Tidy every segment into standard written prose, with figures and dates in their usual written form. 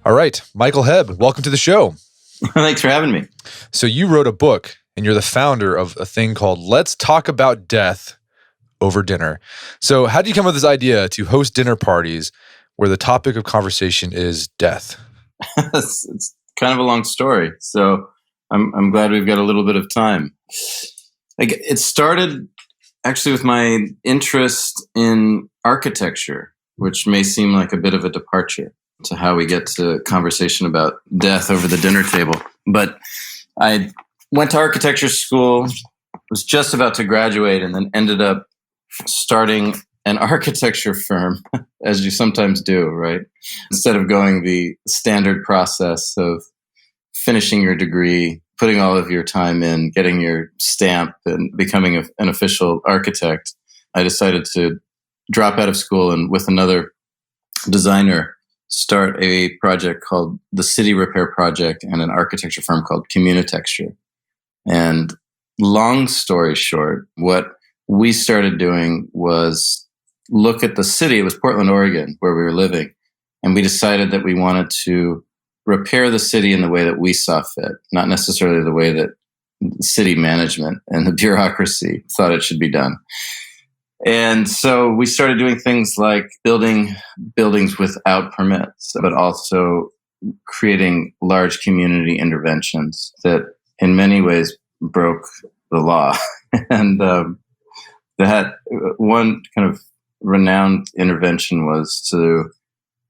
All right, Michael Hebb, welcome to the show. Thanks for having me. So you wrote a book and you're the founder of a thing called Let's Talk About Death Over Dinner. So how did you come up with this idea to host dinner parties where the topic of conversation is death? It's kind of a long story, so I'm glad we've got a little bit of time. It started actually with my interest in architecture, which may seem like a bit of a departure to how we get to conversation about death over the dinner table. But I went to architecture school, was just about to graduate, and then ended up starting an architecture firm, as you sometimes do, right? Instead of going the standard process of finishing your degree, putting all of your time in, getting your stamp, and becoming an official architect, I decided to drop out of school and with another designer start a project called the City Repair Project and an architecture firm called Communitexture. And long story short, what we started doing was look at the city. It was Portland, Oregon, where we were living. And we decided that we wanted to repair the city in the way that we saw fit, not necessarily the way that city management and the bureaucracy thought it should be done. And so we started doing things like building buildings without permits, but also creating large community interventions that in many ways broke the law. And that one kind of renowned intervention was to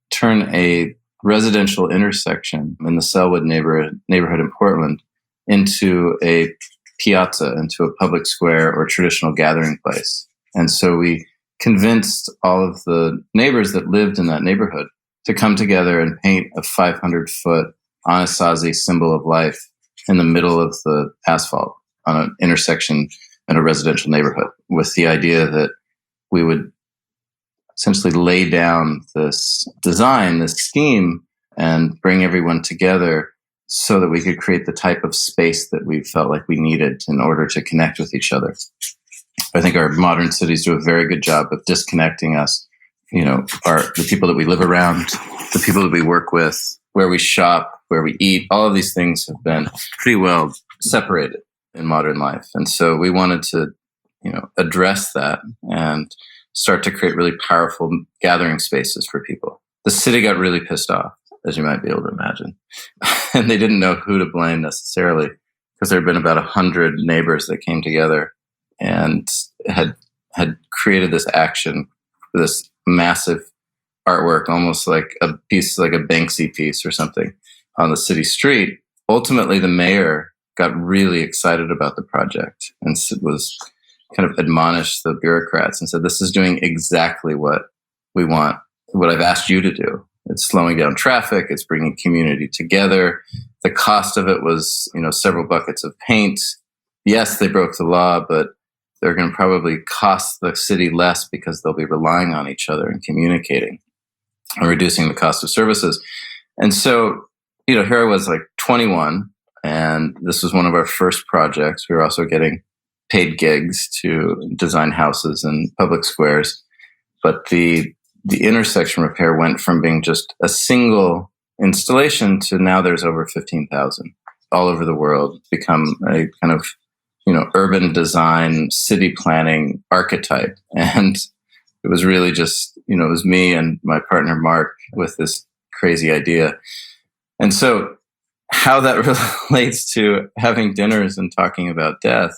turn a residential intersection in the Selwood neighborhood in Portland into a piazza, into a public square or traditional gathering place. And so we convinced all of the neighbors that lived in that neighborhood to come together and paint a 500-foot Anasazi symbol of life in the middle of the asphalt on an intersection in a residential neighborhood, with the idea that we would essentially lay down this design, this scheme, and bring everyone together so that we could create the type of space that we felt like we needed in order to connect with each other. I think our modern cities do a very good job of disconnecting us, the people that we live around, the people that we work with, where we shop, where we eat. All of these things have been pretty well separated in modern life. And so we wanted to, address that and start to create really powerful gathering spaces for people. The city got really pissed off, as you might be able to imagine. And they didn't know who to blame necessarily, because there had been about 100 neighbors that came together and had created this action, this massive artwork, almost like a piece, like a Banksy piece or something on the city street. Ultimately, the mayor got really excited about the project and was kind of admonished the bureaucrats and said, "This is doing exactly what we want, what I've asked you to do. It's slowing down traffic. It's bringing community together. The cost of it was, several buckets of paint. Yes, they broke the law, but they're going to probably cost the city less because they'll be relying on each other and communicating and reducing the cost of services." And so, here I was like 21, and this was one of our first projects. We were also getting paid gigs to design houses and public squares. But the intersection repair went from being just a single installation to now there's over 15,000 all over the world, become a kind of urban design, city planning archetype. And it was really just, it was me and my partner, Mark, with this crazy idea. And so how that relates to having dinners and talking about death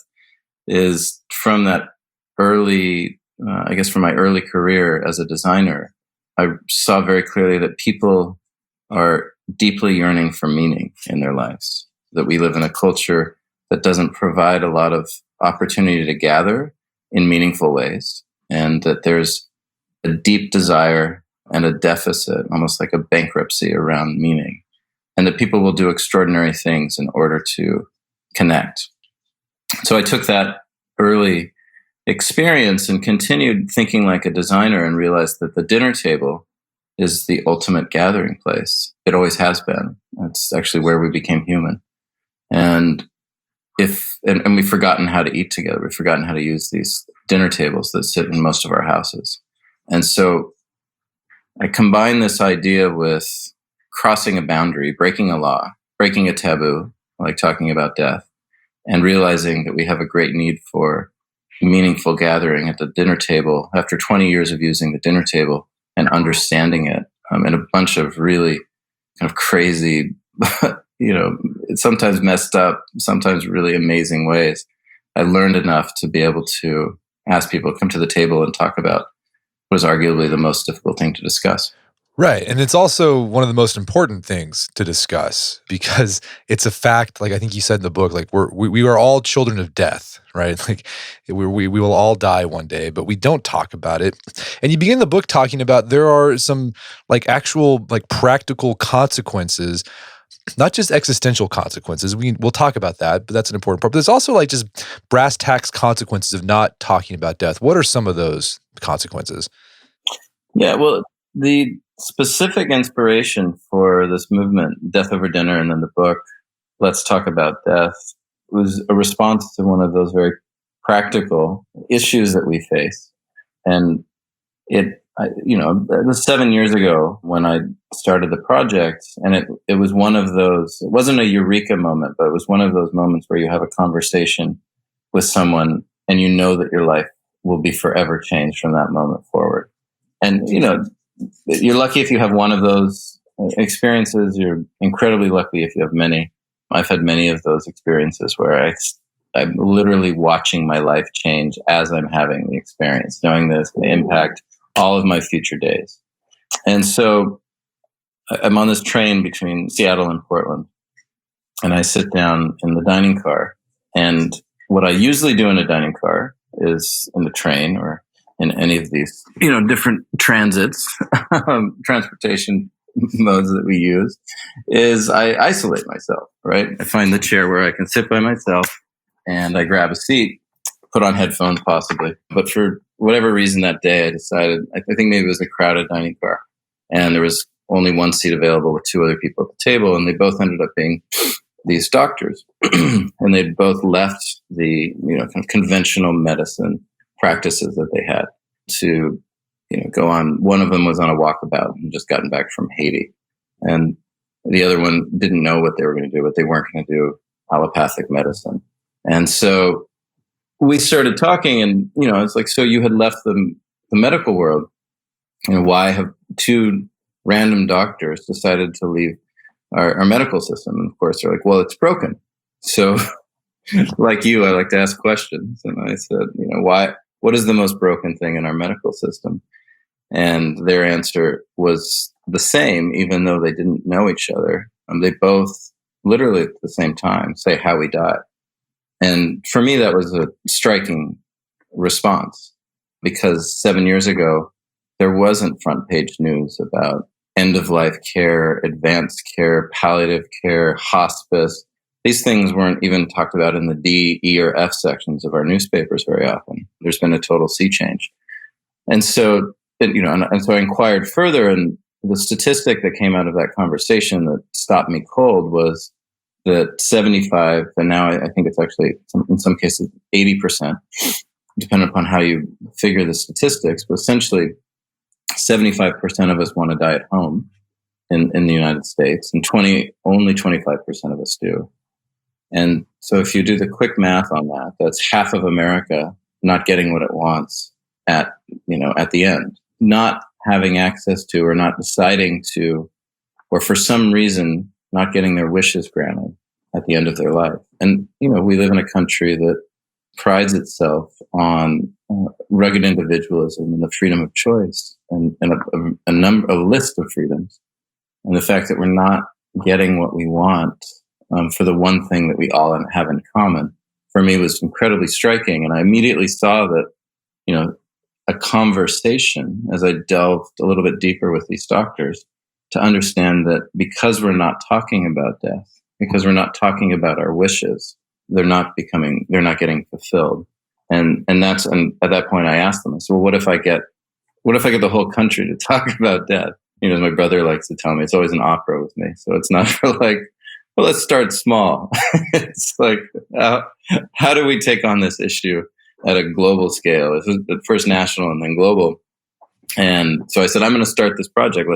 is from that early, from my early career as a designer, I saw very clearly that people are deeply yearning for meaning in their lives, that we live in a culture that doesn't provide a lot of opportunity to gather in meaningful ways, and that there's a deep desire and a deficit, almost like a bankruptcy around meaning, and that people will do extraordinary things in order to connect. So I took that early experience and continued thinking like a designer and realized that the dinner table is the ultimate gathering place. It always has been. It's actually where we became human. And we've forgotten how to eat together. We've forgotten how to use these dinner tables that sit in most of our houses. And so I combine this idea with crossing a boundary, breaking a law, breaking a taboo, like talking about death, and realizing that we have a great need for meaningful gathering at the dinner table after 20 years of using the dinner table and understanding it in a bunch of really kind of crazy, sometimes messed up, sometimes really amazing ways. I learned enough to be able to ask people to come to the table and talk about what is arguably the most difficult thing to discuss. Right. And it's also one of the most important things to discuss because it's a fact, like I think you said in the book, like we are all children of death, right? Like we will all die one day, but we don't talk about it. And you begin the book talking about there are some like actual like practical consequences, not just existential consequences. We'll talk about that, but that's an important part. But there's also like just brass tacks consequences of not talking about death. What are some of those consequences? Yeah, well, the specific inspiration for this movement, Death Over Dinner, and then the book, Let's Talk About Death, was a response to one of those very practical issues that we face. And it was 7 years ago when I started the project, and it was one of those, it wasn't a eureka moment, but it was one of those moments where you have a conversation with someone and you know that your life will be forever changed from that moment forward. And, you're lucky if you have one of those experiences. You're incredibly lucky if you have many. I've had many of those experiences where I'm literally watching my life change as I'm having the experience, knowing that it's going to impact all of my future days. And so I'm on this train between Seattle and Portland, and I sit down in the dining car. And what I usually do in a dining car is in the train or in any of these, different transits, transportation modes that we use, is I isolate myself, right? I find the chair where I can sit by myself and I grab a seat, put on headphones possibly. But for whatever reason that day, I decided, I think maybe it was a crowded dining car and there was only one seat available with two other people at the table. And they both ended up being these doctors and they'd both left the, kind of conventional medicine practices that they had to, go on. One of them was on a walkabout and just gotten back from Haiti. And the other one didn't know what they were going to do, but they weren't going to do allopathic medicine. And so we started talking and, it's like, so you had left the medical world, and why have two random doctors decided to leave our medical system? And of course they're like, well, it's broken. So like you, I like to ask questions. And I said, what is the most broken thing in our medical system? And their answer was the same, even though they didn't know each other. They both literally at the same time say how we died. And for me, that was a striking response because 7 years ago, there wasn't front page news about end of life care, advanced care, palliative care, hospice. These things weren't even talked about in the D, E, or F sections of our newspapers very often. There's been a total sea change. And so, and so I inquired further, and the statistic that came out of that conversation that stopped me cold was that 75, and now I think it's actually in some cases 80%, depending upon how you figure the statistics, but essentially 75% of us want to die at home in the United States, and only 25% of us do. And so if you do the quick math on that, that's half of America not getting what it wants at the end, not having access to, or not deciding to, or for some reason not getting their wishes granted at the end of their life. And, we live in a country that prides itself on rugged individualism and the freedom of choice and a list of freedoms. And the fact that we're not getting what we want for the one thing that we all have in common, for me was incredibly striking. And I immediately saw that, a conversation, as I delved a little bit deeper with these doctors, to understand that because we're not talking about death, because we're not talking about our wishes, they're not getting fulfilled. And at that point I asked them, I said, well, what if I get the whole country to talk about death? As my brother likes to tell me, it's always an opera with me. So it's not for like, well, let's start small. It's like, how do we take on this issue at a global scale? It was at first national and then global. And so I said, I'm going to start this project.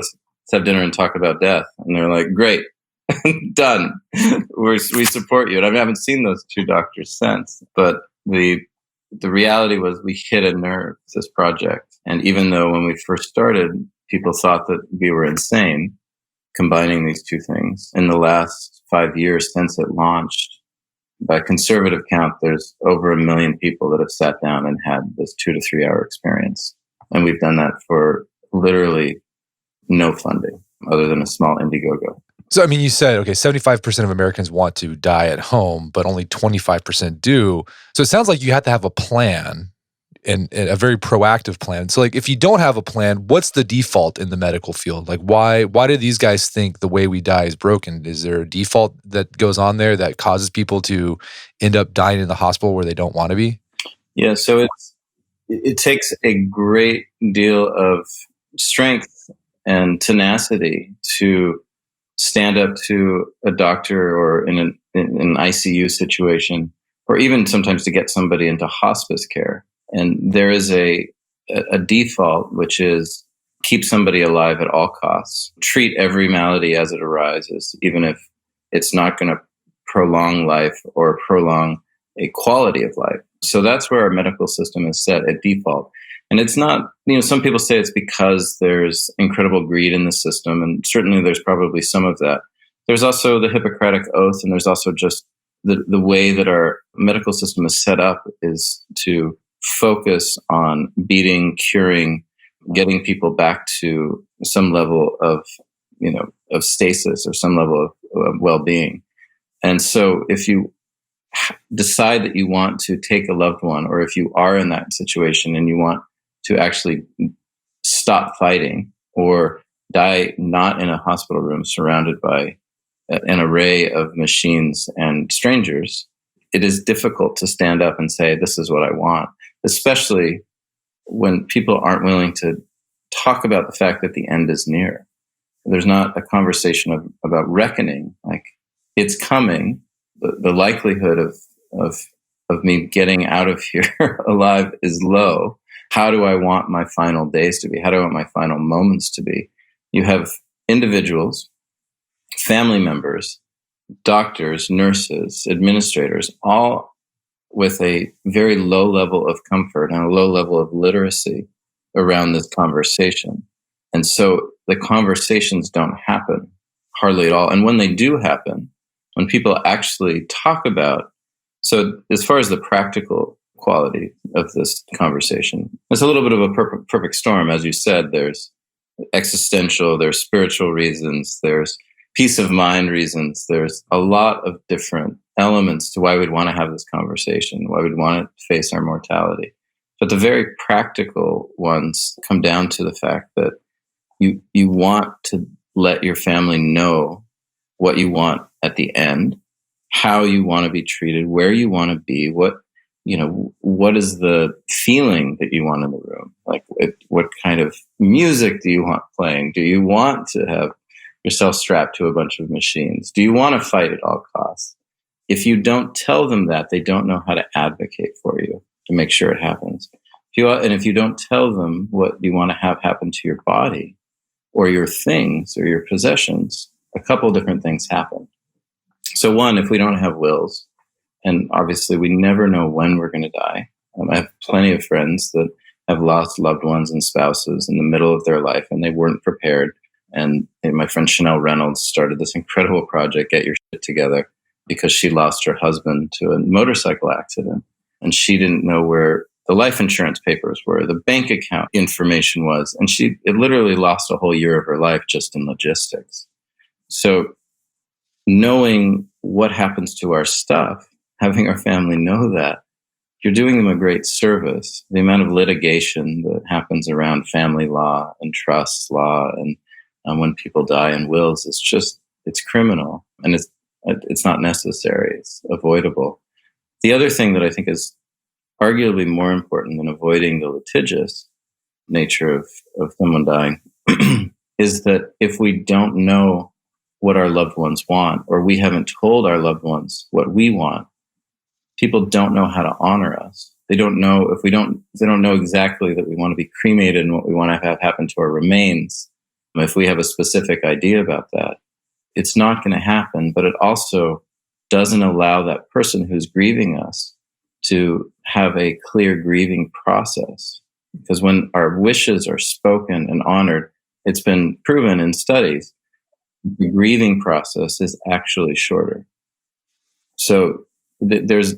let's have dinner and talk about death. And they're like, great, done. We support you. And I haven't seen those two doctors since. But the reality was we hit a nerve, this project. And even though when we first started, people thought that we were insane, combining these two things, in the last 5 years since it launched, by conservative count, there's over 1 million people that have sat down and had this 2 to 3 hour experience. And we've done that for literally no funding other than a small Indiegogo. So, I mean, you said, okay, 75% of Americans want to die at home, but only 25% do. So it sounds like you have to have a plan and a very proactive plan. So like, if you don't have a plan, what's the default in the medical field? Like, why do these guys think the way we die is broken? Is there a default that goes on there that causes people to end up dying in the hospital where they don't want to be? Yeah, so it takes a great deal of strength and tenacity to stand up to a doctor or in an ICU situation, or even sometimes to get somebody into hospice care. And there is a default, which is keep somebody alive at all costs. Treat every malady as it arises, even if it's not going to prolong life or prolong a quality of life. So that's where our medical system is set at default. And it's not, some people say it's because there's incredible greed in the system, and certainly there's probably some of that. There's also the Hippocratic Oath, and there's also just the way that our medical system is set up is to focus on beating, curing, getting people back to some level of stasis or some level of well-being. And so if you decide that you want to take a loved one, or if you are in that situation and you want to actually stop fighting or die not in a hospital room surrounded by an array of machines and strangers, it is difficult to stand up and say, this is what I want, especially when people aren't willing to talk about the fact that the end is near. There's not a conversation about reckoning, like it's coming. The likelihood of me getting out of here alive is low. How do I want my final days to be? How do I want my final moments to be? You have individuals, family members, doctors, nurses, administrators, all with a very low level of comfort and a low level of literacy around this conversation. And so the conversations don't happen hardly at all. And when they do happen, when people actually talk about, so as far as the practical quality of this conversation, it's a little bit of a perfect storm. As you said, there's existential, there's spiritual reasons, there's peace of mind reasons. There's a lot of different elements to why we'd want to have this conversation, why we'd want to face our mortality. But the very practical ones come down to the fact that you want to let your family know what you want at the end, how you want to be treated, where you want to be, what is the feeling that you want in the room? Like, what kind of music do you want playing? Do you want to have yourself strapped to a bunch of machines? Do you want to fight at all costs? If you don't tell them that, they don't know how to advocate for you to make sure it happens. If you don't tell them what you want to have happen to your body or your things or your possessions, a couple different things happen. So one, if we don't have wills, and obviously we never know when we're going to die. I have plenty of friends that have lost loved ones and spouses in the middle of their life, and they weren't prepared. And my friend Chanel Reynolds started this incredible project, Get Your Shit Together, because she lost her husband to a motorcycle accident. And she didn't know where the life insurance papers were, the bank account information was. And it literally lost a whole year of her life just in logistics. So knowing what happens to our stuff, having our family know that, you're doing them a great service. The amount of litigation that happens around family law and trust law and when people die in wills, it's criminal, and it's not necessary. It's avoidable. The other thing that I think is arguably more important than avoiding the litigious nature of someone dying is that if we don't know what our loved ones want, or we haven't told our loved ones what we want, people don't know how to honor us. They don't know they don't know exactly that we want to be cremated and what we want to have happen to our remains. If we have a specific idea about that, it's not going to happen, but it also doesn't allow that person who's grieving us to have a clear grieving process. Because when our wishes are spoken and honored, it's been proven in studies, the grieving process is actually shorter. So there's,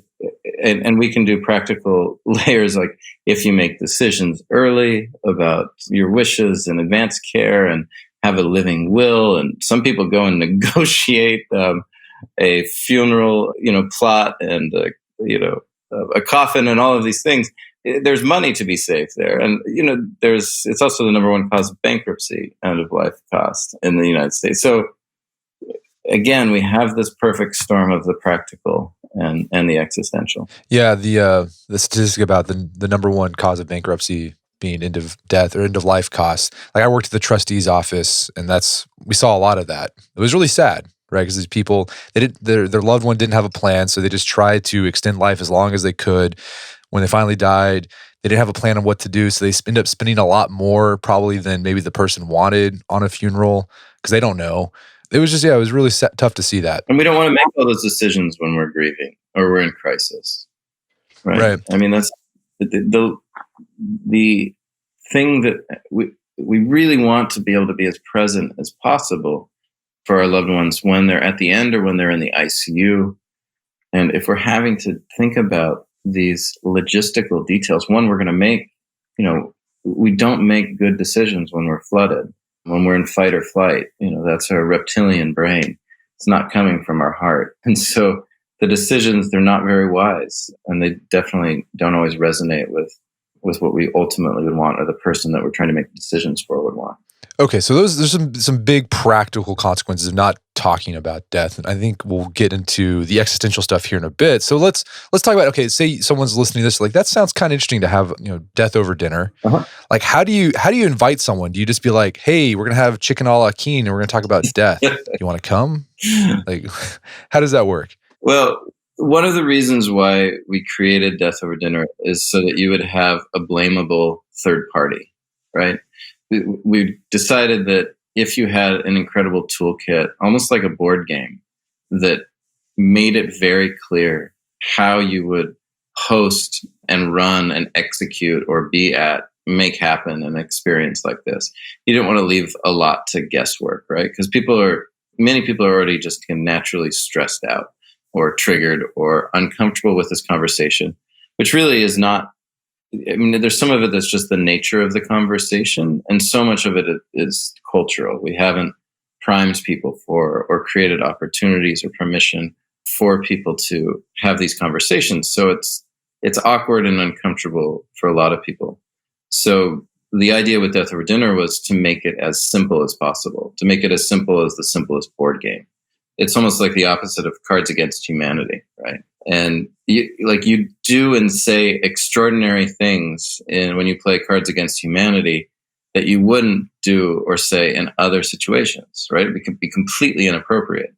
and we can do practical layers, like if you make decisions early about your wishes and advance care and have a living will, and some people go and negotiate a funeral, plot and a coffin and all of these things. There's money to be saved there, and it's also the number one cause of bankruptcy, end of life cost in the United States. So again, we have this perfect storm of the practical and the existential. Yeah, the statistic about the number one cause of bankruptcy being end of death or end of life costs. Like I worked at the trustee's office, and we saw a lot of that. It was really sad, right? Because these people, their loved one didn't have a plan, so they just tried to extend life as long as they could. When they finally died, they didn't have a plan on what to do, so they end up spending a lot more probably than maybe the person wanted on a funeral because they don't know. It was just, it was really tough to see that. And we don't want to make all those decisions when we're grieving or we're in crisis, right? I mean, that's the thing that we really want to be able to be as present as possible for our loved ones when they're at the end or when they're in the ICU. And if we're having to think about these logistical details, one, we're going to make, we don't make good decisions when we're flooded. When we're in fight or flight, that's our reptilian brain. It's not coming from our heart. And so the decisions, they're not very wise. And they definitely don't always resonate with what we ultimately would want, or the person that we're trying to make decisions for would want. Okay, so there's some big practical consequences of not talking about death, and I think we'll get into the existential stuff here in a bit. So let's talk about, okay, say someone's listening to this, like that sounds kind of interesting to have death over dinner. Uh-huh. Like how do you invite someone? Do you just be like, hey, we're gonna have chicken a la Keen and we're gonna talk about death? You want to come? Like, how does that work? Well, one of the reasons why we created Death Over Dinner is so that you would have a blamable third party, right? We decided that if you had an incredible toolkit, almost like a board game, that made it very clear how you would host and run and execute or make happen an experience like this. You didn't want to leave a lot to guesswork, right? Because many people are already just naturally stressed out or triggered or uncomfortable with this conversation, which really is not. I mean, there's some of it that's just the nature of the conversation, and so much of it is cultural. We haven't primed people for or created opportunities or permission for people to have these conversations. So it's awkward and uncomfortable for a lot of people. So the idea with Death Over Dinner was to make it as simple as possible, to make it as simple as the simplest board game. It's almost like the opposite of Cards Against Humanity, right? And you do and say extraordinary things when you play Cards Against Humanity that you wouldn't do or say in other situations, right? It can be completely inappropriate.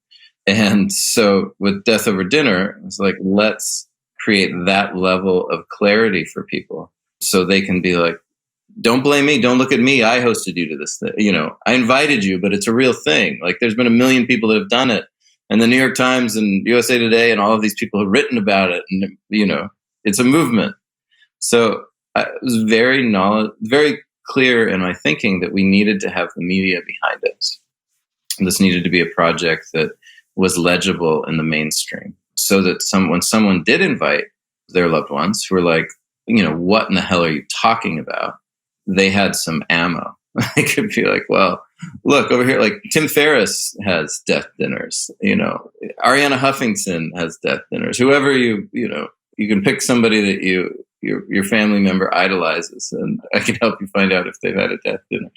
And so with Death Over Dinner, it's like, let's create that level of clarity for people so they can be like, don't blame me. Don't look at me. I hosted you to this thing. I invited you, but it's a real thing. Like there's been a million people that have done it. And the New York Times and USA Today and all of these people have written about it. And, it's a movement. So it was very clear in my thinking that we needed to have the media behind us. And this needed to be a project that was legible in the mainstream so that when someone did invite their loved ones who were like, what in the hell are you talking about? They had some ammo. I could be like, well, look over here, like Tim Ferriss has death dinners, Arianna Huffington has death dinners. Whoever you can pick somebody that your family member idolizes, and I can help you find out if they've had a death dinner.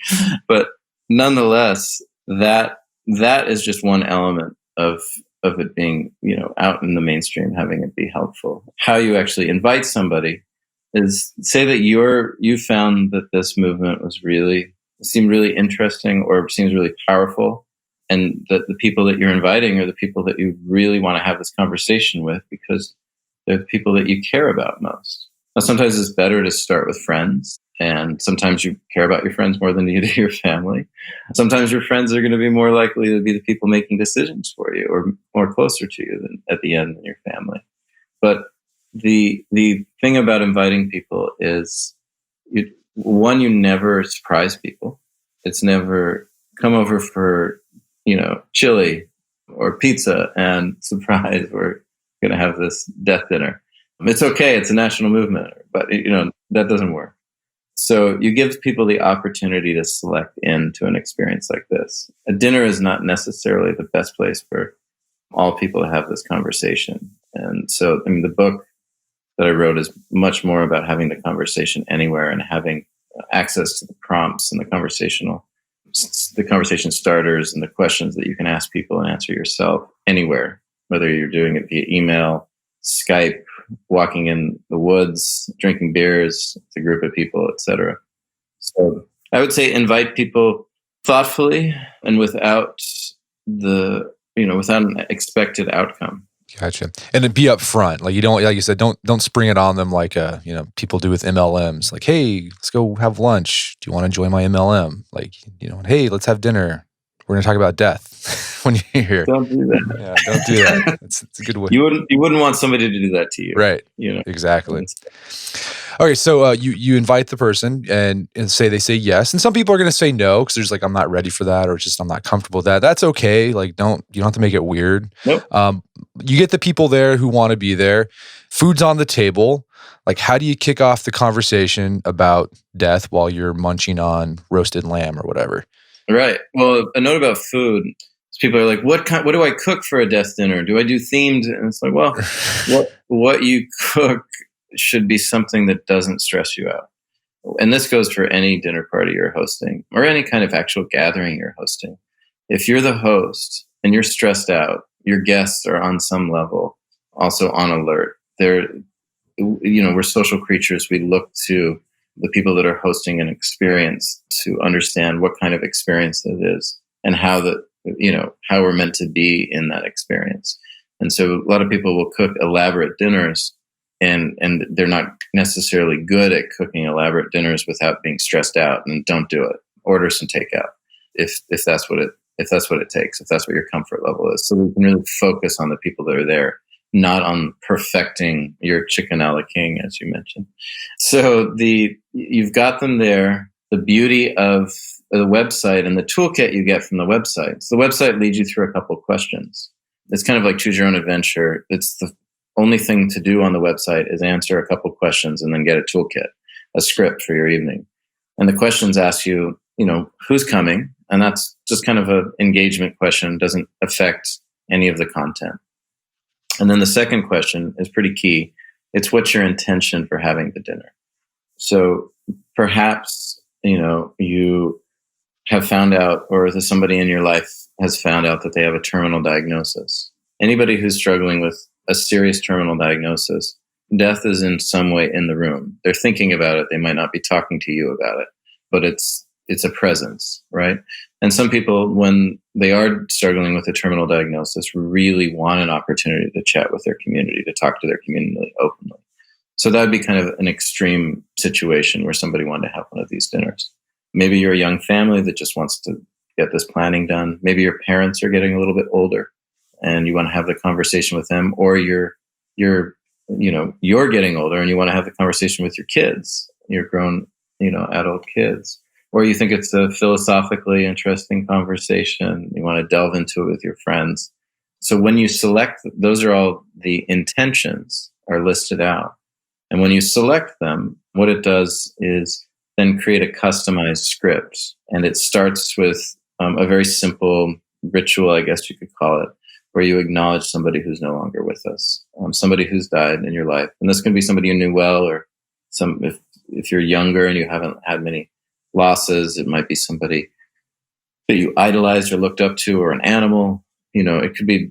But nonetheless, that is just one element of it being, out in the mainstream, having it be helpful. How you actually invite somebody is say that you found that this movement seemed really interesting or seems really powerful, and that the people that you're inviting are the people that you really want to have this conversation with because they're the people that you care about most. Now, sometimes it's better to start with friends And sometimes you care about your friends more than you do your family. Sometimes your friends are going to be more likely to be the people making decisions for you or more closer to you than at the end than your family. But the thing about inviting people is, you never surprise people. It's never come over for, chili or pizza and surprise, we're going to have this death dinner. It's okay. It's a national movement, but that doesn't work. So you give people the opportunity to select into an experience like this. A dinner is not necessarily the best place for all people to have this conversation. And so, the book that I wrote is much more about having the conversation anywhere and having access to the prompts and the conversation starters and the questions that you can ask people and answer yourself anywhere, whether you're doing it via email, Skype, walking in the woods, drinking beers with a group of people, etc. So I would say invite people thoughtfully and without without an expected outcome. Gotcha. And then be upfront. Like, you don't, like you said, don't spring it on them like people do with MLMs. Like, hey, let's go have lunch. Do you want to join my MLM? Like, hey, let's have dinner. We're going to talk about death when you're here. Don't do that. Yeah, don't do that. It's a good way. You wouldn't want somebody to do that to you. Right. Exactly. Okay, so you invite the person and say they say yes, and some people are going to say no because there's like, I'm not ready for that, or just I'm not comfortable with that. That's okay. Like, you don't have to make it weird. Nope. You get the people there who want to be there. Food's on the table. Like, how do you kick off the conversation about death while you're munching on roasted lamb or whatever? Right. Well, a note about food. People are like, what do I cook for a death dinner? Do I do themed? And it's like, well, what you cook should be something that doesn't stress you out. And this goes for any dinner party you're hosting or any kind of actual gathering you're hosting. If you're the host and you're stressed out, your guests are on some level also on alert. We're social creatures. We look to the people that are hosting an experience to understand what kind of experience it is and how we're meant to be in that experience. And so a lot of people will cook elaborate dinners and they're not necessarily good at cooking elaborate dinners without being stressed out, and don't do it. Order some takeout if that's what it takes, if that's what your comfort level is. So we can really focus on the people that are there, not on perfecting your chicken a la king, as you mentioned. So you've got them there. The beauty of the website and the toolkit you get from the website. So the website leads you through a couple of questions. It's kind of like choose your own adventure. It's the only thing to do on the website is answer a couple of questions and then get a toolkit, a script for your evening. And the questions ask you, who's coming? And that's just kind of an engagement question, doesn't affect any of the content. And then the second question is pretty key. It's what's your intention for having the dinner? So perhaps, you have found out, or somebody in your life has found out that they have a terminal diagnosis. Anybody who's struggling with a serious terminal diagnosis, death is in some way in the room. They're thinking about it. They might not be talking to you about it, but it's a presence, right? And some people, when they are struggling with a terminal diagnosis, really want an opportunity to chat with their community, to talk to their community openly. So that would be kind of an extreme situation where somebody wanted to have one of these dinners. Maybe you're a young family that just wants to get this planning done. Maybe your parents are getting a little bit older and you want to have the conversation with them, or you're getting older and you want to have the conversation with your kids, your grown, adult kids. Or you think it's a philosophically interesting conversation. You want to delve into it with your friends. So when you select, those are all the intentions are listed out. And when you select them, what it does is then create a customized script. And it starts with a very simple ritual, I guess you could call it, where you acknowledge somebody who's no longer with us, somebody who's died in your life. And this can be somebody you knew well, or if you're younger and you haven't had many losses, it might be somebody that you idolized or looked up to, or an animal. It could be,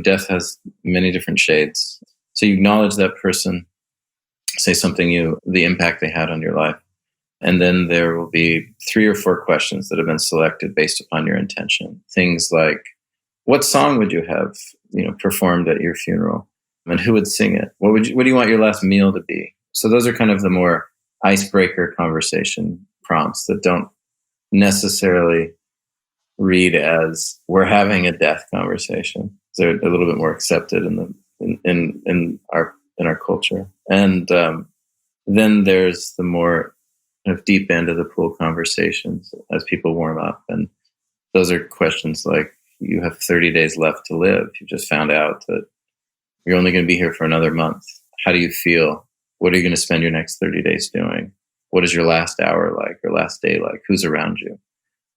death has many different shades. So you acknowledge that person, say something the impact they had on your life. And then there will be 3 or 4 questions that have been selected based upon your intention. Things like, what song would you have, performed at your funeral? And who would sing it? What do you want your last meal to be? So those are kind of the more icebreaker conversation prompts that don't necessarily read as we're having a death conversation. They're a little bit more accepted in our culture. And then there's the more kind of deep end of the pool conversations as people warm up. And those are questions like, you have 30 days left to live. You just found out that you're only going to be here for another month. How do you feel? What are you going to spend your next 30 days doing? What is your last hour like, or last day like? Who's around you?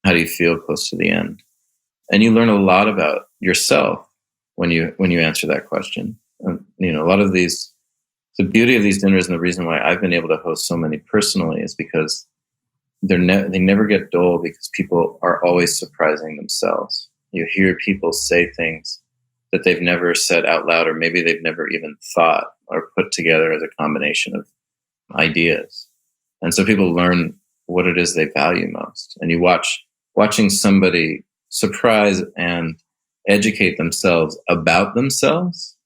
How do you feel close to the end? And you learn a lot about yourself when you answer that question. And, a lot of these, the beauty of these dinners and the reason why I've been able to host so many personally is because they never get dull, because people are always surprising themselves. You hear people say things that they've never said out loud, or maybe they've never even thought or put together as a combination of ideas. And so people learn what it is they value most. And you watching somebody surprise and educate themselves about themselves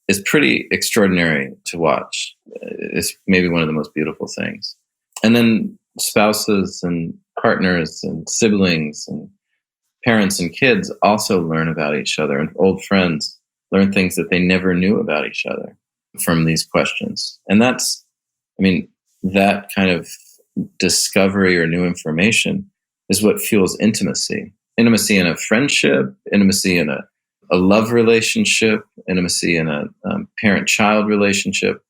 is pretty extraordinary to watch. It's maybe one of the most beautiful things. And then spouses and partners and siblings and parents and kids also learn about each other, and old friends learn things that they never knew about each other from these questions. And that kind of discovery or new information is what fuels intimacy. Intimacy in a friendship, intimacy in a love relationship, intimacy in a parent-child relationship.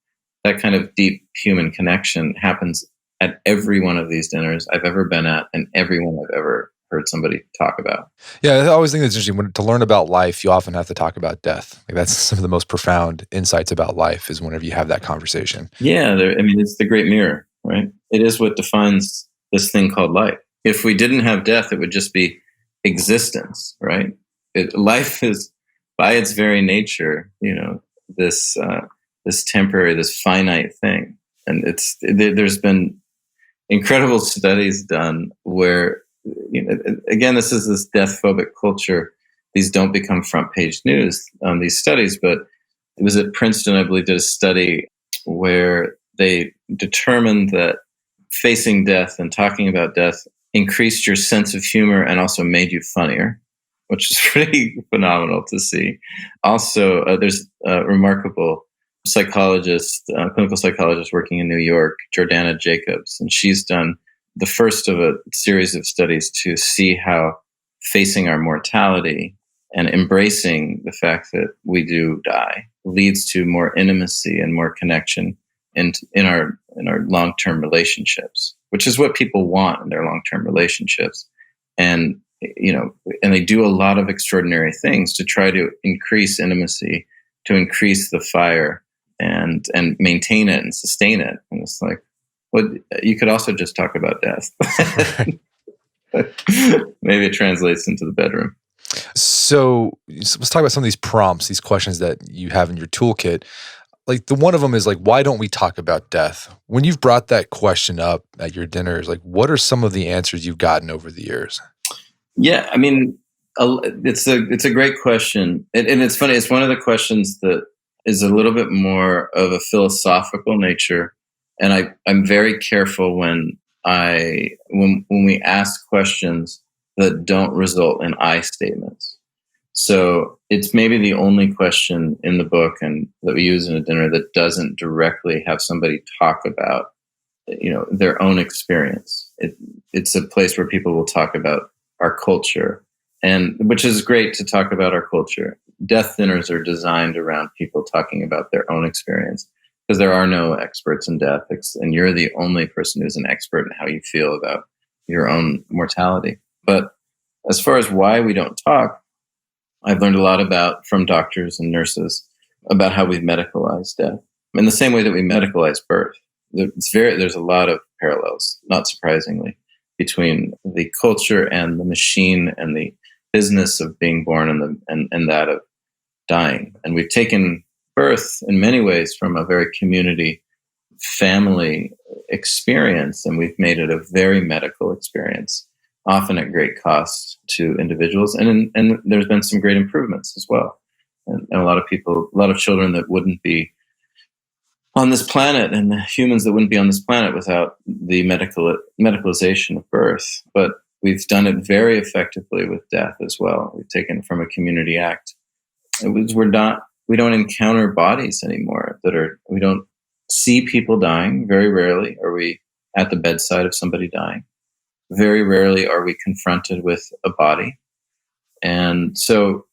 That kind of deep human connection happens at every one of these dinners I've ever been at, and every one I've ever heard somebody talk about. Yeah, I always think that's interesting. To learn about life, you often have to talk about death. Like, that's some of the most profound insights about life, is whenever you have that conversation. Yeah, it's the great mirror, right? It is what defines this thing called life. If we didn't have death, it would just be existence, right? Life is, by its very nature, this temporary, this finite thing. And there's been incredible studies done where, again, this is this death phobic culture. These don't become front page news, these studies, but it was at Princeton, I believe, did a study where they determined that facing death and talking about death increased your sense of humor and also made you funnier, which is pretty phenomenal to see. Also, there's a remarkable psychologist, clinical psychologist working in New York, Jordana Jacobs, and she's done the first of a series of studies to see how facing our mortality and embracing the fact that we do die leads to more intimacy and more connection in our long-term relationships, which is what people want in their long-term relationships. And and they do a lot of extraordinary things to try to increase intimacy, to increase the fire and maintain it and sustain it. And it's like, well, you could also just talk about death. Maybe it translates into the bedroom. So let's talk about some of these prompts, these questions that you have in your toolkit. Like, the one of them is like, why don't we talk about death? When you've brought that question up at your dinners, like, what are some of the answers you've gotten over the years? Yeah, it's a great question, and it's funny. It's one of the questions that is a little bit more of a philosophical nature, and I'm very careful when we ask questions that don't result in I statements. So it's maybe the only question in the book and that we use in a dinner that doesn't directly have somebody talk about, their own experience. It's a place where people will talk about our culture, and which is great to talk about our culture. Death dinners are designed around people talking about their own experience, because there are no experts in death, and you're the only person who's an expert in how you feel about your own mortality. But as far as why we don't talk, I've learned a lot from doctors and nurses about how we've medicalized death in the same way that we medicalize birth. There's a lot of parallels, not surprisingly, between the culture and the machine and the business of being born and that of dying. And we've taken birth in many ways from a very community, family experience, and we've made it a very medical experience, often at great cost to individuals. And there's been some great improvements as well. And a lot of children that wouldn't be on this planet, and the humans that wouldn't be on this planet without the medicalization of birth. But we've done it very effectively with death as well. We've taken it from a community act. We don't encounter bodies anymore we don't see people dying. Very rarely are we at the bedside of somebody dying. Very rarely are we confronted with a body. And so,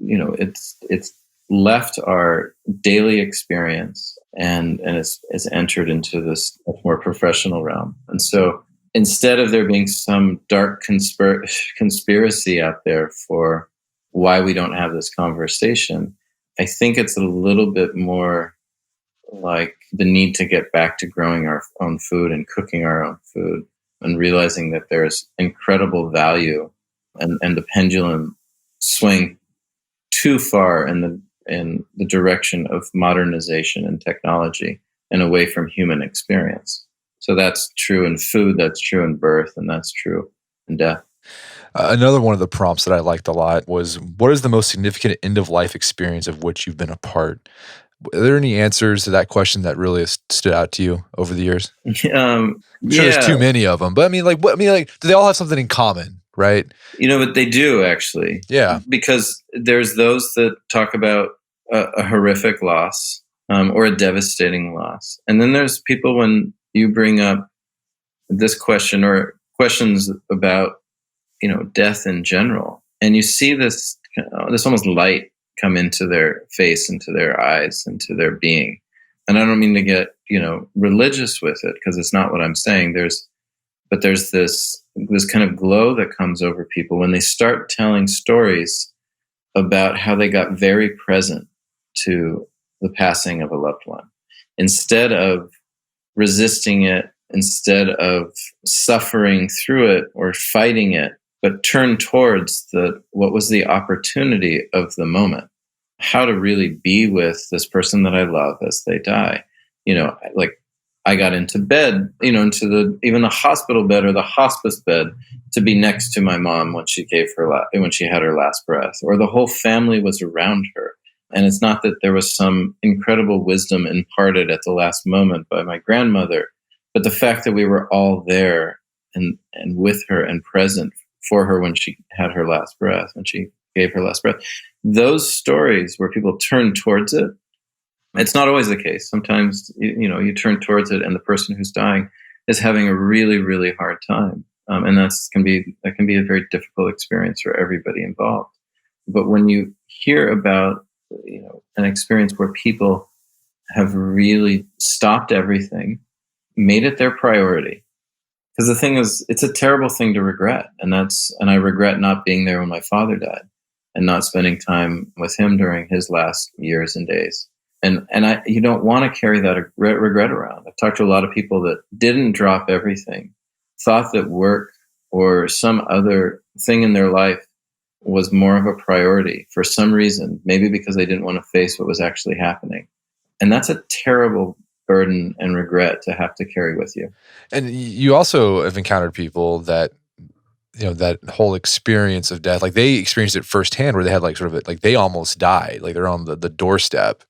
it's left our daily experience and it's entered into this more professional realm. And so instead of there being some dark conspiracy out there for why we don't have this conversation, I think it's a little bit more like the need to get back to growing our own food and cooking our own food and realizing that there's incredible value and the pendulum swing too far in the direction of modernization and technology and away from human experience. So that's true in food, that's true in birth, and that's true in death. Another one of the prompts that I liked a lot was, what is the most significant end-of-life experience of which you've been a part? Are there any answers to that question that really has stood out to you over the years? I'm sure there's too many of them, but do they all have something in common, right? But they do, actually. Yeah. Because there's those that talk about a horrific loss or a devastating loss. And then there's people when you bring up this question or questions about, death in general, and you see this almost light come into their face, into their eyes, into their being. And I don't mean to get, religious with it, because it's not what I'm saying. There's this kind of glow that comes over people when they start telling stories about how they got very present to the passing of a loved one. Instead of resisting it, instead of suffering through it or fighting it, but turn towards what was the opportunity of the moment, how to really be with this person that I love as they die. Like I got into bed, into even the hospital bed or the hospice bed to be next to my mom when she when she had her last breath, or the whole family was around her. And it's not that there was some incredible wisdom imparted at the last moment by my grandmother, but the fact that we were all there and with her and present for her when she had her last breath, when she gave her last breath. Those stories where people turn towards it, it's not always the case. Sometimes, you turn towards it and the person who's dying is having a really, really hard time. And that can be a very difficult experience for everybody involved. But when you hear about, an experience where people have really stopped everything, made it their priority. Because the thing is, it's a terrible thing to regret. And I regret not being there when my father died and not spending time with him during his last years and days. And you don't want to carry that regret around. I've talked to a lot of people that didn't drop everything, thought that work or some other thing in their life was more of a priority for some reason, maybe because they didn't want to face what was actually happening. And that's a terrible burden and regret to have to carry with you. And you also have encountered people that, that whole experience of death, like they experienced it firsthand where they had they almost died, like they're on the doorstep.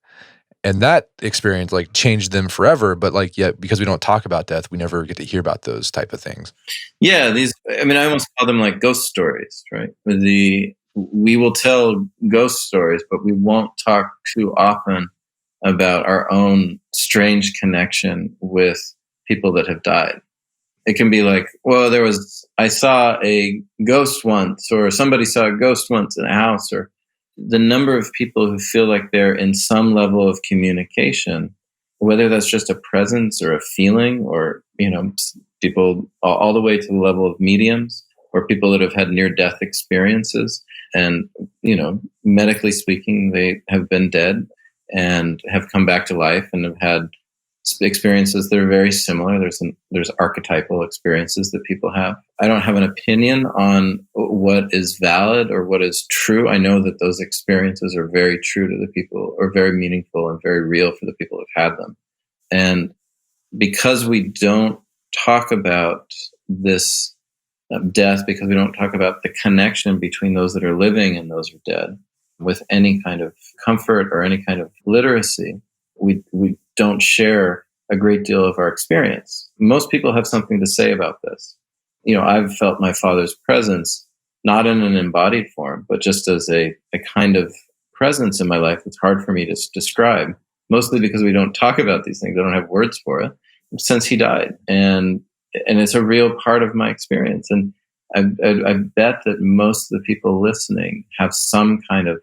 And that experience changed them forever. But yet, because we don't talk about death, we never get to hear about those type of things. Yeah, I almost call them like ghost stories, right? We will tell ghost stories, but we won't talk too often about our own strange connection with people that have died. It can be like, well, I saw a ghost once, or somebody saw a ghost once in a house, or the number of people who feel like they're in some level of communication, whether that's just a presence or a feeling, or, people all the way to the level of mediums or people that have had near-death experiences. And, medically speaking, they have been dead and have come back to life and have had experiences that are very similar. There's archetypal experiences that people have. I don't have an opinion on what is valid or what is true. I know that those experiences are very true to the people, or very meaningful and very real for the people who've had them. And because we don't talk about this death, because we don't talk about the connection between those that are living and those who are dead with any kind of comfort or any kind of literacy, we don't share a great deal of our experience. Most people have something to say about this. I've felt my father's presence, not in an embodied form, but just as a kind of presence in my life that's hard for me to describe, mostly because we don't talk about these things. I don't have words for it since he died. And it's a real part of my experience. And I bet that most of the people listening have some kind of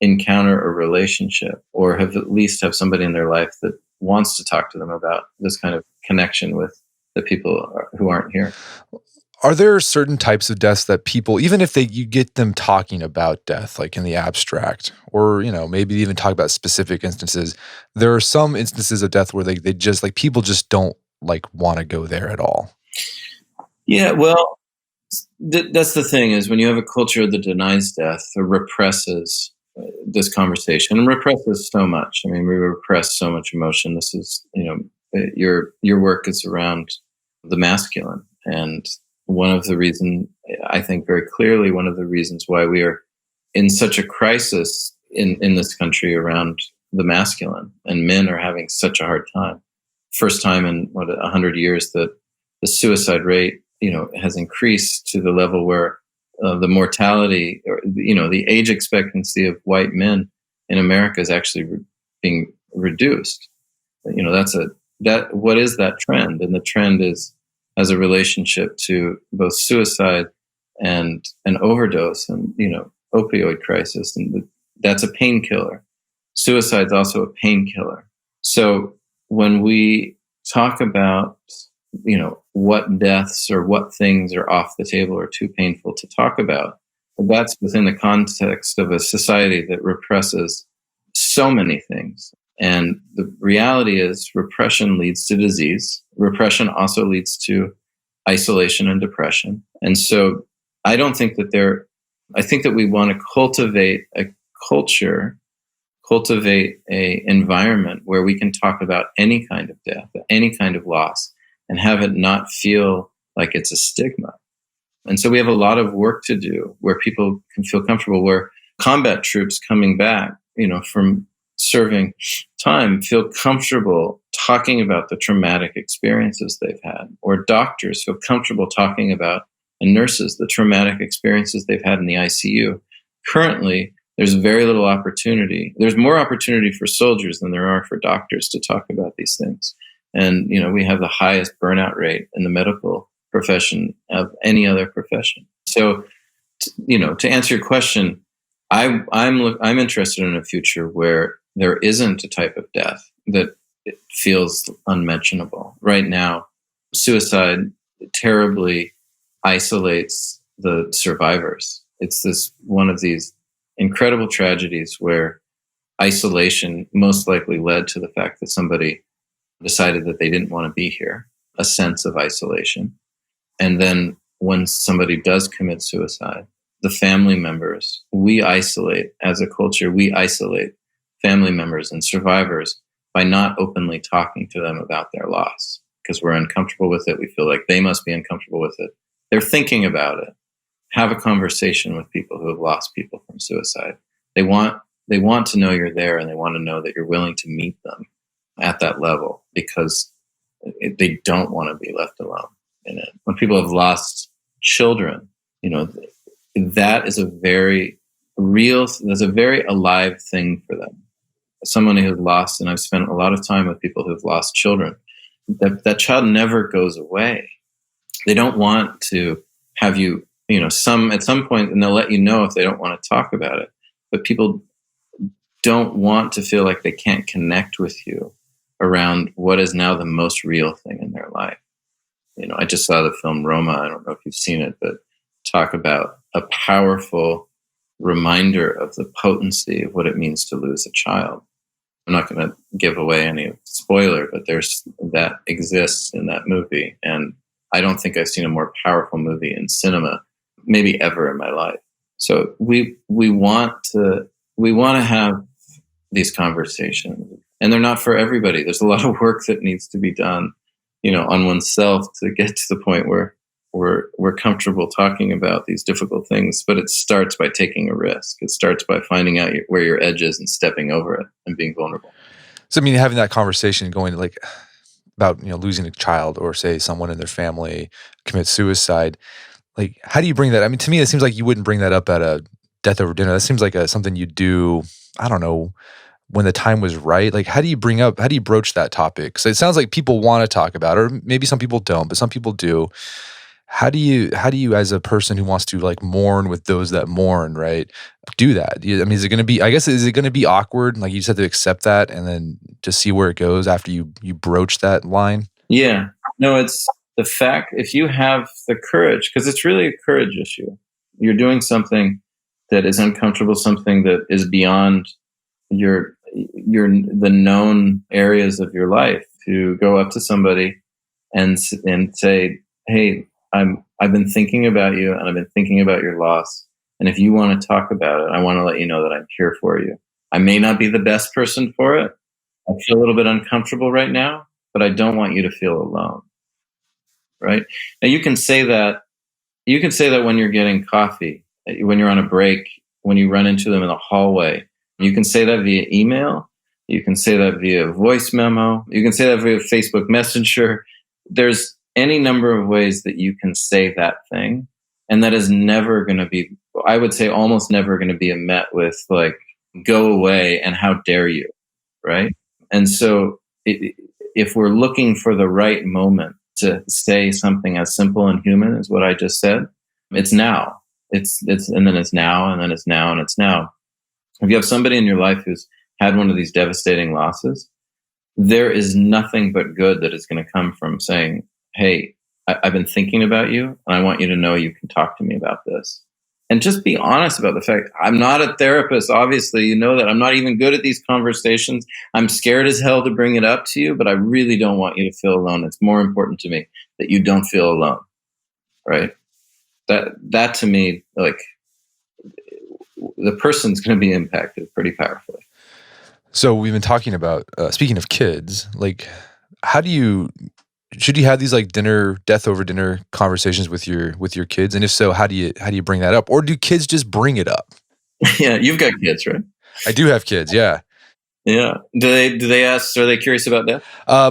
encounter or relationship, or have at least have somebody in their life that wants to talk to them about this kind of connection with the people who aren't here. Are there certain types of deaths that people, even if you get them talking about death, like in the abstract, or, maybe even talk about specific instances, there are some instances of death where they just like, people just don't like want to go there at all? Yeah, well, that's the thing, is when you have a culture that denies death or represses this conversation, and represses so much. I mean, we repress so much emotion. This is, your work is around the masculine. And one of the reasons, I think very clearly, one of the reasons why we are in such a crisis in this country around the masculine, and men are having such a hard time. First time in 100 years that the suicide rate, has increased to the level where the mortality, or the age expectancy of white men in America is actually being reduced. What is that trend? And the trend has a relationship to both suicide and an overdose, and opioid crisis, and that's a painkiller. Suicide's also a painkiller. So when we talk about what deaths or what things are off the table or too painful to talk about, that's within the context of a society that represses so many things. And the reality is, repression leads to disease. Repression also leads to isolation and depression. And so I think that we want to cultivate a culture, cultivate an environment where we can talk about any kind of death, any kind of loss, and have it not feel like it's a stigma. And so we have a lot of work to do where people can feel comfortable, where combat troops coming back, from serving time, feel comfortable talking about the traumatic experiences they've had, or doctors feel comfortable talking about, and nurses, the traumatic experiences they've had in the ICU. Currently, there's very little opportunity. There's more opportunity for soldiers than there are for doctors to talk about these things. And, we have the highest burnout rate in the medical profession of any other profession. So, to answer your question, I'm interested in a future where there isn't a type of death that feels unmentionable. Right now, suicide terribly isolates the survivors. It's one of these incredible tragedies where isolation most likely led to the fact that somebody decided that they didn't want to be here, a sense of isolation. And then when somebody does commit suicide, the family members, we isolate, as a culture, we isolate family members and survivors by not openly talking to them about their loss, because we're uncomfortable with it. We feel like they must be uncomfortable with it. They're thinking about it. Have a conversation with people who have lost people from suicide. They want to know you're there, and they want to know that you're willing to meet them at that level, because they don't want to be left alone in it. When people have lost children, that is a very real, that's a very alive thing for them. Someone who has lost, and I've spent a lot of time with people who have lost children, that child never goes away. They don't want to have you, at some point, and they'll let you know if they don't want to talk about it. But people don't want to feel like they can't connect with you around what is now the most real thing in their life. I just saw the film Roma. I don't know if you've seen it, but talk about a powerful reminder of the potency of what it means to lose a child. I'm not going to give away any spoiler, but that exists in that movie. And I don't think I've seen a more powerful movie in cinema, maybe ever in my life. So we want to have these conversations, and they're not for everybody. There's a lot of work that needs to be done, on oneself to get to the point where we're comfortable talking about these difficult things. But it starts by taking a risk. It starts by finding out where your edge is and stepping over it and being vulnerable. So I mean, having that conversation, going like about losing a child, or say someone in their family commits suicide. Like, how do you bring that? I mean, to me, it seems like you wouldn't bring that up at a death over dinner. That seems like something you do. I don't know, when the time was right. Like, how do you broach that topic? So it sounds like people want to talk about it, or maybe some people don't, but some people do. How do you, as a person who wants to like mourn with those that mourn, right, do that? I mean, is it going to be? I guess, is it going to be awkward? Like, you just have to accept that and then just see where it goes after you broach that line. Yeah. No, it's the fact, if you have the courage, because it's really a courage issue. You're doing something that is uncomfortable, something that is beyond the known areas of your life, to go up to somebody and say, "Hey, I've been thinking about you, and I've been thinking about your loss. And if you want to talk about it, I want to let you know that I'm here for you. I may not be the best person for it. I feel a little bit uncomfortable right now, but I don't want you to feel alone." Right? Now you can say that. You can say that when you're getting coffee, when you're on a break, when you run into them in the hallway. You can say that via email. You can say that via voice memo. You can say that via Facebook Messenger. There's any number of ways that you can say that thing. And that is never going to be, I would say almost never going to be met with like, "Go away and how dare you," right? And so if we're looking for the right moment to say something as simple and human as what I just said, it's now. And then it's now, and then it's now, and it's now. If you have somebody in your life who's had one of these devastating losses, there is nothing but good that is going to come from saying, "Hey, I've been thinking about you, and I want you to know you can talk to me about this." And just be honest about the fact, I'm not a therapist. Obviously, you know that I'm not even good at these conversations. I'm scared as hell to bring it up to you, but I really don't want you to feel alone. It's more important to me that you don't feel alone, right? That to me, like, the person's going to be impacted pretty powerfully. So we've been talking about speaking of kids, like, how do you should you have these like death over dinner conversations with your kids? And if so, how do you bring that up? Or do kids just bring it up? Yeah, you've got kids, right? I do have kids, yeah. Yeah. Do they ask? Are they curious about that?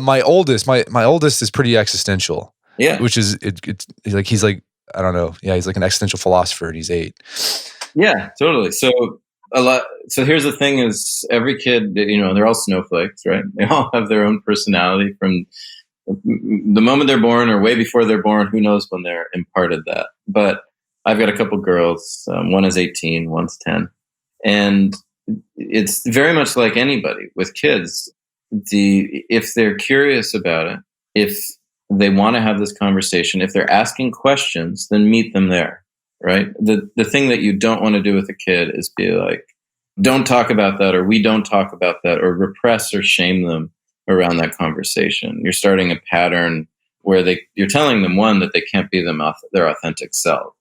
My oldest is pretty existential. Yeah. Which is it's like he's like, I don't know. Yeah, he's like an existential philosopher, and he's 8. Yeah, totally. So a lot. So here's the thing: is every kid, they're all snowflakes, right? They all have their own personality from the moment they're born, or way before they're born. Who knows when they're imparted that? But I've got a couple girls. One is 18, one's 10, and it's very much like anybody with kids. If they're curious about it, if they want to have this conversation, if they're asking questions, then meet them there, right? The thing that you don't want to do with a kid is be like, "Don't talk about that," or "We don't talk about that," or repress or shame them around that conversation. You're starting a pattern where you're telling them, one, that they can't be their authentic self,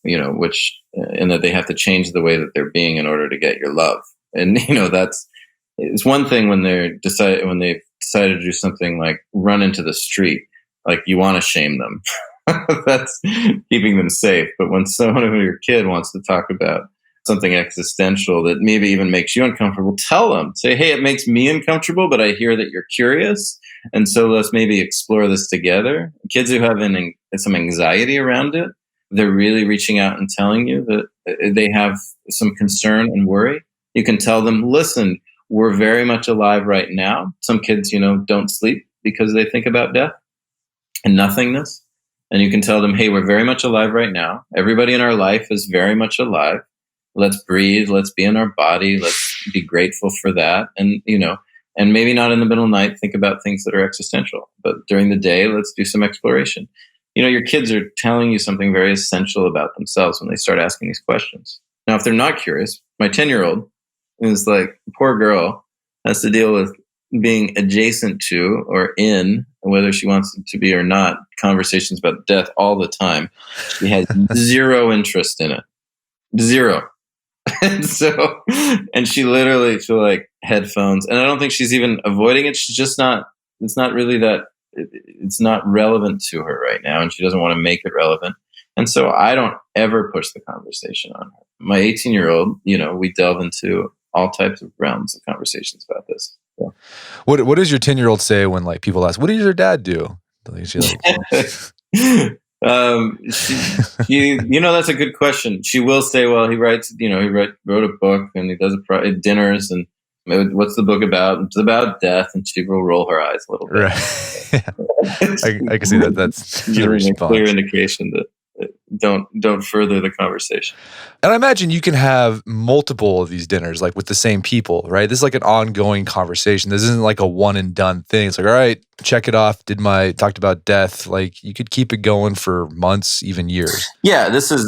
and that they have to change the way that they're being in order to get your love. And it's one thing when they've decided to do something like run into the street, like you want to shame them. That's keeping them safe. But when someone of your kid wants to talk about something existential that maybe even makes you uncomfortable, tell them. Say, "Hey, it makes me uncomfortable, but I hear that you're curious. And so let's maybe explore this together." Kids who have some anxiety around it, they're really reaching out and telling you that they have some concern and worry. You can tell them, "Listen, we're very much alive right now." Some kids, don't sleep because they think about death and nothingness. And you can tell them, "Hey, we're very much alive right now. Everybody in our life is very much alive. Let's breathe. Let's be in our body. Let's be grateful for that." And maybe not in the middle of the night, think about things that are existential. But during the day, let's do some exploration. Your kids are telling you something very essential about themselves when they start asking these questions. Now, if they're not curious, my 10-year-old is like, poor girl, has to deal with being adjacent to or in, whether she wants to be or not, conversations about death all the time. She has zero interest in it. Zero. And she literally, she'll like headphones, and I don't think she's even avoiding it. She's just not, it's not really that, it's not relevant to her right now, and she doesn't want to make it relevant. And so I don't ever push the conversation on her. My 18-year-old, we delve into all types of realms of conversations about this. Yeah. What does your 10-year-old say when like people ask, what does your dad do? She you know, that's a good question. She will say, well, he writes, he wrote a book and he does dinners, and what's the book about? It's about death, and she will roll her eyes a little bit. Right. Yeah. I can see that. That's the response. A clear indication that don't further the conversation. And I imagine you can have multiple of these dinners, like with the same people, right? This is like an ongoing conversation. This isn't like a one and done thing. It's like, all right, check it off. Talked about death. Like you could keep it going for months, even years. Yeah, this is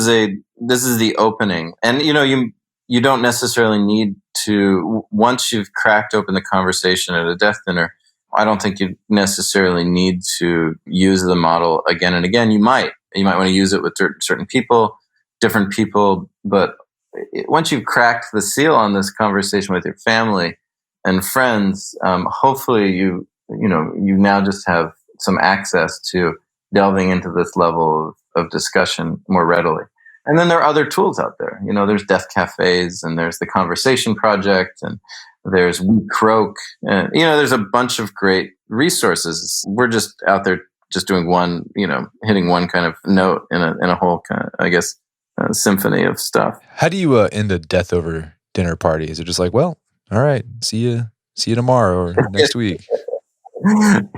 the opening, and you don't necessarily need to, once you've cracked open the conversation at a death dinner. I don't think you necessarily need to use the model again and again. You might want to use it with certain people, different people, but once you've cracked the seal on this conversation with your family and friends, hopefully you now just have some access to delving into this level of discussion more readily. And then there are other tools out there. There's death cafes, and there's the Conversation Project, and there's We Croak, and there's a bunch of great resources. We're just out there just doing one, hitting one kind of note in a whole kind of, I guess, symphony of stuff. How do you end a death over dinner party? Is it just like, well, all right, see you tomorrow or next week?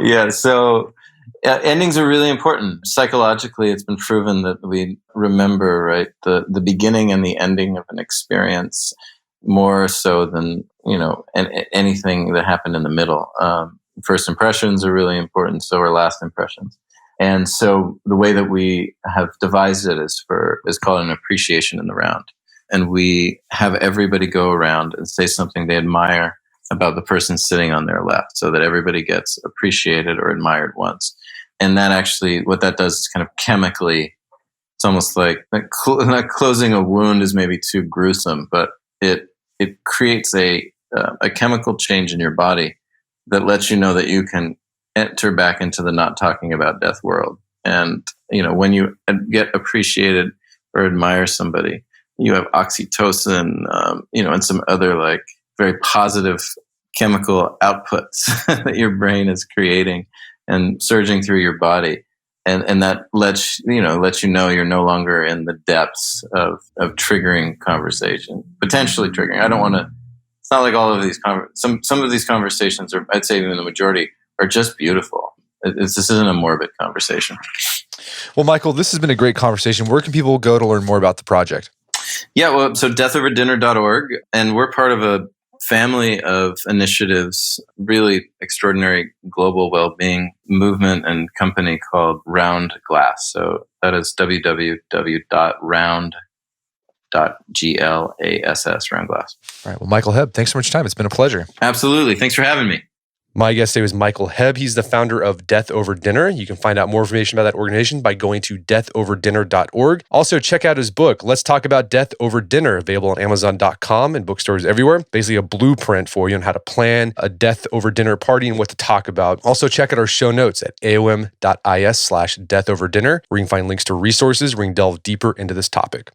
Yeah. So endings are really important. Psychologically, it's been proven that we remember, right, the beginning and the ending of an experience more so than anything that happened in the middle. First impressions are really important, so are last impressions. And so the way that we have devised it is called an appreciation in the round. And we have everybody go around and say something they admire about the person sitting on their left, so that everybody gets appreciated or admired once. And that actually, what that does is kind of chemically, it's almost like not closing a wound is maybe too gruesome, but it creates a chemical change in your body that lets you know that you can enter back into the not talking about death world. And, when you get appreciated or admire somebody, you have oxytocin, and some other like very positive chemical outputs that your brain is creating and surging through your body. And that lets you know you're no longer in the depths of triggering conversation, potentially triggering. I don't want to. It's not like all of these some of these conversations, or I'd say even the majority, are just beautiful. This isn't a morbid conversation. Well, Michael, this has been a great conversation. Where can people go to learn more about the project? Yeah, well, so deathoverdinner.org, and we're part of a family of initiatives, really extraordinary global well-being movement and company called Round Glass. So that is www.round.glass, Round Glass. All right. Well, Michael Hebb, thanks so much for your time. It's been a pleasure. Absolutely. Thanks for having me. My guest today was Michael Hebb. He's the founder of Death Over Dinner. You can find out more information about that organization by going to deathoverdinner.org. Also, check out his book, Let's Talk About Death Over Dinner, available on Amazon.com and bookstores everywhere. Basically a blueprint for you on how to plan a death over dinner party and what to talk about. Also, check out our show notes at aom.is/deathoverdinner, where you can find links to resources where you can delve deeper into this topic.